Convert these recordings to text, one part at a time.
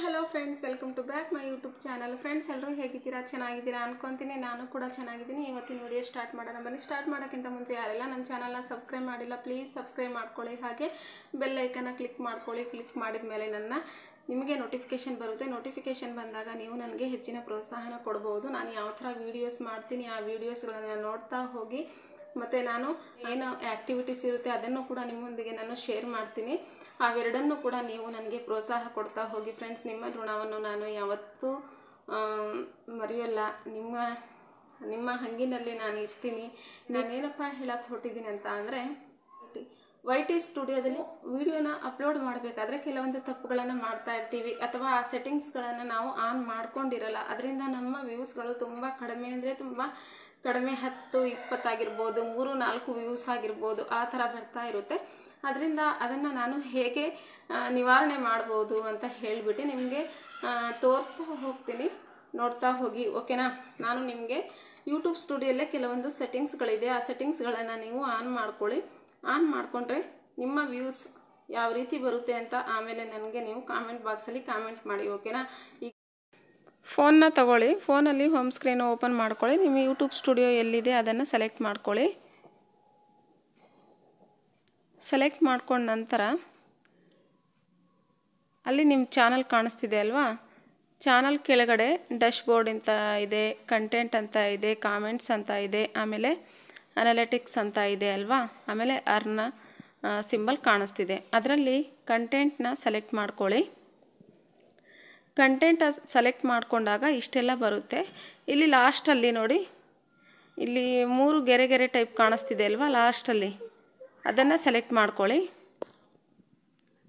hello friends, welcome to back my YouTube channel. Friends, ಎಲ್ಲರೂ ಹೇಗಿದ್ದೀರಾ? ಚೆನ್ನಾಗಿದ್ದೀರಾ ಅನ್ಕೊಂತೀನಿ. ನಾನು ಕೂಡ ಚೆನ್ನಾಗಿದ್ದೀನಿ. ಇವತ್ತಿನ ವಿಡಿಯೋ ಸ್ಟಾರ್ಟ್ ಮಾಡೋಣ ಬನ್ನಿ. ಸ್ಟಾರ್ಟ್ ಮಾಡೋಕ್ಕಿಂತ ಮುಂಚೆ ಯಾರೆಲ್ಲ ನನ್ನ ಚಾನೆಲ್ನ ಸಬ್ಸ್ಕ್ರೈಬ್ ಮಾಡಿಲ್ಲ ಪ್ಲೀಸ್ ಸಬ್ಸ್ಕ್ರೈಬ್ ಮಾಡ್ಕೊಳ್ಳಿ. ಹಾಗೆ ಬೆಲ್ ಐಕನ್ನ ಕ್ಲಿಕ್ ಮಾಡ್ಕೊಳ್ಳಿ. ಕ್ಲಿಕ್ ಮಾಡಿದ ಮೇಲೆ ನಿಮಗೆ ನೋಟಿಫಿಕೇಶನ್ ಬರುತ್ತೆ. ನೋಟಿಫಿಕೇಶನ್ ಬಂದಾಗ ನೀವು ನನಗೆ ಹೆಚ್ಚಿನ ಪ್ರೋತ್ಸಾಹನ ಕೊಡಬಹುದು. ನಾನು ಯಾವ ಥರ ವೀಡಿಯೋಸ್ ಮಾಡ್ತೀನಿ ಆ ವೀಡಿಯೋಸ್ಗಳನ್ನು ನೋಡ್ತಾ ಹೋಗಿ ಮತ್ತು ನಾನು ಏನು ಆ್ಯಕ್ಟಿವಿಟೀಸ್ ಇರುತ್ತೆ ಅದನ್ನು ಕೂಡ ನಿಮ್ಮೊಂದಿಗೆ ನಾನು ಶೇರ್ ಮಾಡ್ತೀನಿ. ಅವೆರಡನ್ನೂ ಕೂಡ ನೀವು ನನಗೆ ಪ್ರೋತ್ಸಾಹ ಕೊಡ್ತಾ ಹೋಗಿ ಫ್ರೆಂಡ್ಸ್. ನಿಮ್ಮ ಋಣವನ್ನು ನಾನು ಯಾವತ್ತೂ ಮರೆಯಲ್ಲ. ನಿಮ್ಮ ಹಂಗಿನಲ್ಲಿ ನಾನು ಇರ್ತೀನಿ. ನಾನೇನಪ್ಪ ಹೇಳಕ್ಕೆ ಹೊರಟಿದ್ದೀನಿ ಅಂತ ಅಂದರೆ, YT ಸ್ಟುಡಿಯೋದಲ್ಲಿ ವಿಡಿಯೋನ ಅಪ್ಲೋಡ್ ಮಾಡಬೇಕಾದ್ರೆ ಕೆಲವೊಂದು ತಪ್ಪುಗಳನ್ನು ಮಾಡ್ತಾ ಇರ್ತೀವಿ, ಅಥವಾ ಆ ಸೆಟ್ಟಿಂಗ್ಸ್ಗಳನ್ನು ನಾವು ಆನ್ ಮಾಡ್ಕೊಂಡಿರಲ್ಲ. ಅದರಿಂದ ನಮ್ಮ ವ್ಯೂಸ್ಗಳು ತುಂಬ ಕಡಿಮೆ ಅಂದರೆ ತುಂಬ ಕಡಿಮೆ 10-20 ಆಗಿರ್ಬೋದು, 3-4 ವ್ಯೂಸ್ ಆಗಿರ್ಬೋದು, ಆ ಥರ ಬರ್ತಾ ಇರುತ್ತೆ. ಅದರಿಂದ ಅದನ್ನು ನಾನು ಹೇಗೆ ನಿವಾರಣೆ ಮಾಡ್ಬೋದು ಅಂತ ಹೇಳಿಬಿಟ್ಟು ನಿಮಗೆ ತೋರಿಸ್ತಾ ಹೋಗ್ತೀನಿ, ನೋಡ್ತಾ ಹೋಗಿ ಓಕೆನಾ. ನಾನು ನಿಮಗೆ ಯೂಟ್ಯೂಬ್ ಸ್ಟುಡಿಯೋಲ್ಲೇ ಕೆಲವೊಂದು ಸೆಟ್ಟಿಂಗ್ಸ್ಗಳಿದೆ, ಆ ಸೆಟ್ಟಿಂಗ್ಸ್ಗಳನ್ನು ನೀವು ಆನ್ ಮಾಡ್ಕೊಳ್ಳಿ. ಆನ್ ಮಾಡಿಕೊಂಡ್ರೆ ನಿಮ್ಮ ವ್ಯೂಸ್ ಯಾವ ರೀತಿ ಬರುತ್ತೆ ಅಂತ ಆಮೇಲೆ ನನಗೆ ನೀವು ಕಾಮೆಂಟ್ ಬಾಕ್ಸಲ್ಲಿ ಕಾಮೆಂಟ್ ಮಾಡಿ ಓಕೆನಾ. ಈಗ ಫೋನ್ನ ತಗೊಳ್ಳಿ, ಫೋನಲ್ಲಿ ಹೋಮ್ ಸ್ಕ್ರೀನ್ ಓಪನ್ ಮಾಡ್ಕೊಳ್ಳಿ. ನಿಮ್ಮ ಯೂಟ್ಯೂಬ್ ಸ್ಟುಡಿಯೋ ಎಲ್ಲಿದೆ ಅದನ್ನು ಸೆಲೆಕ್ಟ್ ಮಾಡ್ಕೊಳ್ಳಿ. ಸೆಲೆಕ್ಟ್ ಮಾಡ್ಕೊಂಡ ನಂತರ ಅಲ್ಲಿ ನಿಮ್ಮ ಚಾನಲ್ ಕಾಣಿಸ್ತಿದೆ ಅಲ್ವಾ, ಚಾನಲ್ ಕೆಳಗಡೆ ಡ್ಯಾಶ್ಬೋರ್ಡ್ ಅಂತ ಇದೆ, ಕಂಟೆಂಟ್ ಅಂತ ಇದೆ, ಕಾಮೆಂಟ್ಸ್ ಅಂತ ಇದೆ, ಆಮೇಲೆ ಅನಾಲಿಟಿಕ್ಸ್ ಅಂತ ಇದೆ ಅಲ್ವಾ, ಆಮೇಲೆ ಅರ್ನ ಸಿಂಬಲ್ ಕಾಣಿಸ್ತಿದೆ. ಅದರಲ್ಲಿ ಕಂಟೆಂಟ್ನ ಸೆಲೆಕ್ಟ್ ಮಾಡ್ಕೊಳ್ಳಿ. ಕಂಟೆಂಟ್ ಸೆಲೆಕ್ಟ್ ಮಾಡಿಕೊಂಡಾಗ ಇಷ್ಟೆಲ್ಲ ಬರುತ್ತೆ. ಇಲ್ಲಿ ಲಾಸ್ಟಲ್ಲಿ ನೋಡಿ, ಇಲ್ಲಿ 3 ಗೆರೆ ಟೈಪ್ ಕಾಣಿಸ್ತಿದೆ ಅಲ್ವಾ, ಲಾಸ್ಟಲ್ಲಿ ಅದನ್ನು ಸೆಲೆಕ್ಟ್ ಮಾಡ್ಕೊಳ್ಳಿ.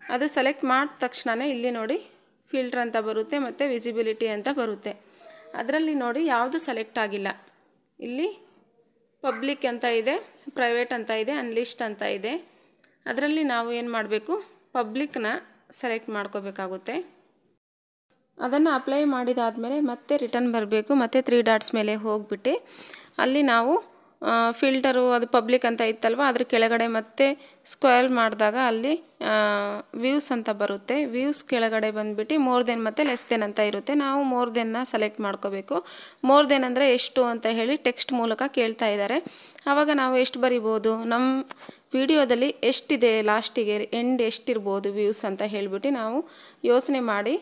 ಅದು ಸೆಲೆಕ್ಟ್ ಮಾಡಿದ ತಕ್ಷಣ ಇಲ್ಲಿ ನೋಡಿ ಫಿಲ್ಟರ್ ಅಂತ ಬರುತ್ತೆ ಮತ್ತು ವಿಸಿಬಿಲಿಟಿ ಅಂತ ಬರುತ್ತೆ. ಅದರಲ್ಲಿ ನೋಡಿ ಯಾವುದು ಸೆಲೆಕ್ಟ್ ಆಗಿಲ್ಲ. ಇಲ್ಲಿ ಪಬ್ಲಿಕ್ ಅಂತ ಇದೆ, ಪ್ರೈವೇಟ್ ಅಂತ ಇದೆ, ಅನ್ಲಿಸ್ಟ್ ಅಂತ ಇದೆ. ಅದರಲ್ಲಿ ನಾವು ಏನು ಮಾಡಬೇಕು, ಪಬ್ಲಿಕ್ನ ಸೆಲೆಕ್ಟ್ ಮಾಡ್ಕೋಬೇಕಾಗುತ್ತೆ. ಅದನ್ನು ಅಪ್ಲೈ ಮಾಡಿದಾದಮೇಲೆ ಮತ್ತೆ ರಿಟರ್ನ್ ಬರಬೇಕು. ಮತ್ತು 3 ಡಾಟ್ಸ್ ಮೇಲೆ ಹೋಗಿಬಿಟ್ಟು ಅಲ್ಲಿ ನಾವು ಫಿಲ್ಟರು ಅದು ಪಬ್ಲಿಕ್ ಅಂತ ಇತ್ತಲ್ವ, ಅದ್ರ ಕೆಳಗಡೆ ಮತ್ತೆ ಸ್ಕ್ರಾಲ್ ಮಾಡಿದಾಗ ಅಲ್ಲಿ ವ್ಯೂಸ್ ಅಂತ ಬರುತ್ತೆ. ವ್ಯೂಸ್ ಕೆಳಗಡೆ ಬಂದುಬಿಟ್ಟು ಮೋರ್ ದೆನ್ ಮತ್ತು ಲೆಸ್ ದೆನ್ ಅಂತ ಇರುತ್ತೆ. ನಾವು ಮೋರ್ ದೆನ್ನ ಸೆಲೆಕ್ಟ್ ಮಾಡ್ಕೋಬೇಕು. ಮೋರ್ ದೆನ್ ಅಂದರೆ ಎಷ್ಟು ಅಂತ ಹೇಳಿ ಟೆಕ್ಸ್ಟ್ ಮೂಲಕ ಕೇಳ್ತಾ ಇದ್ದಾರೆ. ಆವಾಗ ನಾವು ಎಷ್ಟು ಬರಿಬೋದು, ನಮ್ಮ ವಿಡಿಯೋದಲ್ಲಿ ಎಷ್ಟಿದೆ, ಲಾಸ್ಟಿಗೆ ಎಂಡ್ ಎಷ್ಟಿರ್ಬೋದು ವ್ಯೂಸ್ ಅಂತ ಹೇಳಿಬಿಟ್ಟು ನಾವು ಯೋಚನೆ ಮಾಡಿ,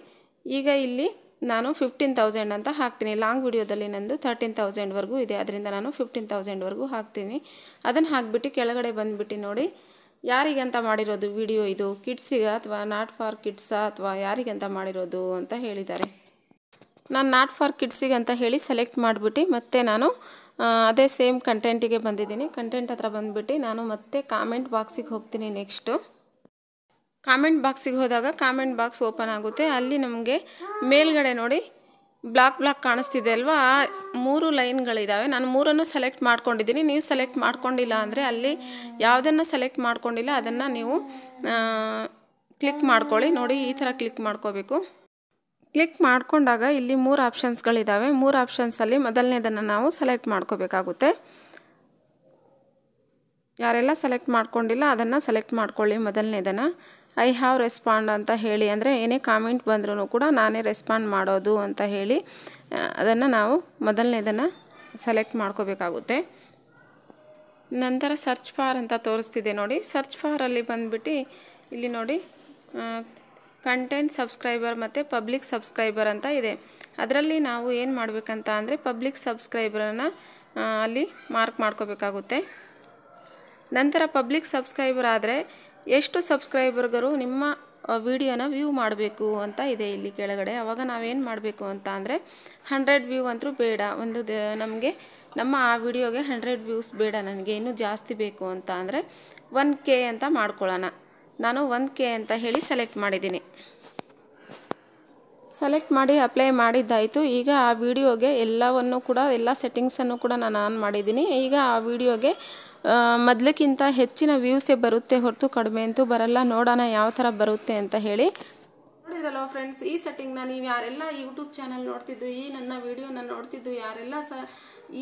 ಈಗ ಇಲ್ಲಿ ನಾನು 15,000 ಅಂತ ಹಾಕ್ತೀನಿ. ಲಾಂಗ್ ವಿಡಿಯೋದಲ್ಲಿ ನಂದು 13,000ವರೆಗೂ ಇದೆ, ಅದರಿಂದ ನಾನು 15,000ವರೆಗೂ ಹಾಕ್ತೀನಿ. ಅದನ್ನು ಹಾಕಿಬಿಟ್ಟು ಕೆಳಗಡೆ ಬಂದುಬಿಟ್ಟು ನೋಡಿ ಯಾರಿಗಂತ ಮಾಡಿರೋದು ವಿಡಿಯೋ, ಇದು ಕಿಡ್ಸಿಗೆ ಅಥವಾ ನಾಟ್ ಫಾರ್ ಕಿಡ್ಸಾ ಅಥವಾ ಯಾರಿಗಂತ ಮಾಡಿರೋದು ಅಂತ ಹೇಳಿದ್ದಾರೆ. ನಾನು ನಾಟ್ ಫಾರ್ ಕಿಡ್ಸಿಗೆ ಅಂತ ಹೇಳಿ ಸೆಲೆಕ್ಟ್ ಮಾಡಿಬಿಟ್ಟು ಮತ್ತೆ ನಾನು ಅದೇ ಸೇಮ್ ಕಂಟೆಂಟಿಗೆ ಬಂದಿದ್ದೀನಿ. ಕಂಟೆಂಟ್ ಹತ್ರ ಬಂದುಬಿಟ್ಟು ನಾನು ಮತ್ತೆ ಕಾಮೆಂಟ್ ಬಾಕ್ಸಿಗೆ ಹೋಗ್ತೀನಿ. ನೆಕ್ಸ್ಟು ಕಾಮೆಂಟ್ ಬಾಕ್ಸಿಗೆ ಹೋದಾಗ ಕಾಮೆಂಟ್ ಬಾಕ್ಸ್ ಓಪನ್ ಆಗುತ್ತೆ. ಅಲ್ಲಿ ನಮಗೆ ಮೇಲ್ಗಡೆ ನೋಡಿ ಬ್ಲಾಕ್ ಕಾಣಿಸ್ತಿದೆ ಅಲ್ವಾ, 3 ಲೈನ್ಗಳಿದ್ದಾವೆ. ನಾನು 3 ಸೆಲೆಕ್ಟ್ ಮಾಡ್ಕೊಂಡಿದ್ದೀನಿ. ನೀವು ಸೆಲೆಕ್ಟ್ ಮಾಡ್ಕೊಂಡಿಲ್ಲ ಅಂದರೆ ಅಲ್ಲಿ ಯಾವುದನ್ನು ಸೆಲೆಕ್ಟ್ ಮಾಡ್ಕೊಂಡಿಲ್ಲ ಅದನ್ನು ನೀವು ಕ್ಲಿಕ್ ಮಾಡ್ಕೊಳ್ಳಿ. ನೋಡಿ ಈ ಥರ ಕ್ಲಿಕ್ ಮಾಡ್ಕೋಬೇಕು. ಕ್ಲಿಕ್ ಮಾಡ್ಕೊಂಡಾಗ ಇಲ್ಲಿ 3 ಆಪ್ಷನ್ಸ್ಗಳಿದ್ದಾವೆ. 3 ಆಪ್ಷನ್ಸಲ್ಲಿ ಮೊದಲನೇದನ್ನು ನಾವು ಸೆಲೆಕ್ಟ್ ಮಾಡ್ಕೋಬೇಕಾಗುತ್ತೆ. ಯಾರೆಲ್ಲ ಸೆಲೆಕ್ಟ್ ಮಾಡ್ಕೊಂಡಿಲ್ಲ ಅದನ್ನು ಸೆಲೆಕ್ಟ್ ಮಾಡ್ಕೊಳ್ಳಿ. ಮೊದಲನೇದನ್ನು ಐ ಹ್ಯಾವ್ ರೆಸ್ಪಾಂಡ್ ಅಂತ ಹೇಳಿ, ಅಂದರೆ ಏನೇ ಕಾಮೆಂಟ್ ಬಂದ್ರೂ ಕೂಡ ನಾನೇ ರೆಸ್ಪಾಂಡ್ ಮಾಡೋದು ಅಂತ ಹೇಳಿ ಅದನ್ನು ನಾವು ಮೊದಲನೇದನ್ನು ಸೆಲೆಕ್ಟ್ ಮಾಡ್ಕೋಬೇಕಾಗುತ್ತೆ. ನಂತರ ಸರ್ಚ್ ಫಾರ್ ಅಂತ ತೋರಿಸ್ತಿದೆ ನೋಡಿ. ಸರ್ಚ್ ಫಾರಲ್ಲಿ ಬಂದುಬಿಟ್ಟು ಇಲ್ಲಿ ನೋಡಿ ಕಂಟೆಂಟ್ ಸಬ್ಸ್ಕ್ರೈಬರ್ ಮತ್ತು ಪಬ್ಲಿಕ್ ಸಬ್ಸ್ಕ್ರೈಬರ್ ಅಂತ ಇದೆ. ಅದರಲ್ಲಿ ನಾವು ಏನು ಮಾಡಬೇಕಂತ ಅಂದರೆ ಪಬ್ಲಿಕ್ ಸಬ್ಸ್ಕ್ರೈಬರನ್ನು ಅಲ್ಲಿ ಮಾರ್ಕ್ ಮಾಡ್ಕೋಬೇಕಾಗುತ್ತೆ. ನಂತರ ಪಬ್ಲಿಕ್ ಸಬ್ಸ್ಕ್ರೈಬರ್ ಆದರೆ ಎಷ್ಟು ಸಬ್ಸ್ಕ್ರೈಬರ್ಗರು ನಿಮ್ಮ ವಿಡಿಯೋನ ವ್ಯೂ ಮಾಡಬೇಕು ಅಂತ ಇದೆ ಇಲ್ಲಿ ಕೆಳಗಡೆ. ಆವಾಗ ನಾವೇನು ಮಾಡಬೇಕು ಅಂತ ಅಂದರೆ 100 ವ್ಯೂ ಅಂತೂ ಬೇಡ, ನಮಗೆ ನಮ್ಮ ಆ ವಿಡಿಯೋಗೆ 100 ವ್ಯೂಸ್ ಬೇಡ, ನನಗೆ ಇನ್ನೂ ಜಾಸ್ತಿ ಬೇಕು ಅಂತ ಅಂದರೆ 1K ಅಂತ ಮಾಡ್ಕೊಳ್ಳೋಣ. ನಾನು 1K ಅಂತ ಹೇಳಿ ಸೆಲೆಕ್ಟ್ ಮಾಡಿದ್ದೀನಿ. ಸೆಲೆಕ್ಟ್ ಮಾಡಿ ಅಪ್ಲೈ ಮಾಡಿದ್ದಾಯಿತು. ಈಗ ಆ ವಿಡಿಯೋಗೆ ಎಲ್ಲವನ್ನು ಕೂಡ ಎಲ್ಲ ಸೆಟ್ಟಿಂಗ್ಸನ್ನು ಕೂಡ ನಾನು ಆನ್ ಮಾಡಿದ್ದೀನಿ. ಈಗ ಆ ವಿಡಿಯೋಗೆ ಮೊದಲಕ್ಕಿಂತ ಹೆಚ್ಚಿನ ವ್ಯೂಸೇ ಬರುತ್ತೆ ಹೊರತು ಕಡಿಮೆ ಅಂತೂ ಬರಲ್ಲ. ನೋಡೋಣ ಯಾವ ಥರ ಬರುತ್ತೆ ಅಂತ ಹೇಳಿ. ನೋಡಿದ್ರಲ್ವ ಫ್ರೆಂಡ್ಸ್, ಈ ಸೆಟ್ಟಿಂಗ್ನ ನೀವು ಯಾರೆಲ್ಲ ಯೂಟ್ಯೂಬ್ ಚಾನಲ್ ನೋಡ್ತಿದ್ದು, ಈ ನನ್ನ ವಿಡಿಯೋನ ನೋಡ್ತಿದ್ದು ಯಾರೆಲ್ಲ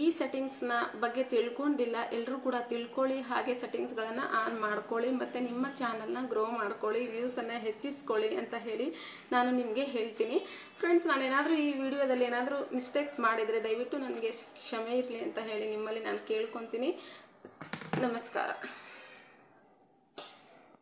ಈ ಸೆಟ್ಟಿಂಗ್ಸ್ನ ಬಗ್ಗೆ ತಿಳ್ಕೊಂಡಿಲ್ಲ, ಎಲ್ಲರೂ ಕೂಡ ತಿಳ್ಕೊಳ್ಳಿ. ಹಾಗೆ ಸೆಟ್ಟಿಂಗ್ಸ್ಗಳನ್ನು ಆನ್ ಮಾಡ್ಕೊಳ್ಳಿ ಮತ್ತು ನಿಮ್ಮ ಚಾನಲ್ನ ಗ್ರೋ ಮಾಡ್ಕೊಳ್ಳಿ, ವ್ಯೂಸನ್ನು ಹೆಚ್ಚಿಸ್ಕೊಳ್ಳಿ ಅಂತ ಹೇಳಿ ನಾನು ನಿಮಗೆ ಹೇಳ್ತೀನಿ. ಫ್ರೆಂಡ್ಸ್, ನಾನೇನಾದರೂ ಈ ವಿಡಿಯೋದಲ್ಲಿ ಏನಾದರೂ ಮಿಸ್ಟೇಕ್ಸ್ ಮಾಡಿದರೆ ದಯವಿಟ್ಟು ನನಗೆ ಕ್ಷಮೆ ಇರಲಿ ಅಂತ ಹೇಳಿ ನಿಮ್ಮಲ್ಲಿ ನಾನು ಕೇಳ್ಕೊತೀನಿ. ನಮಸ್ಕಾರ.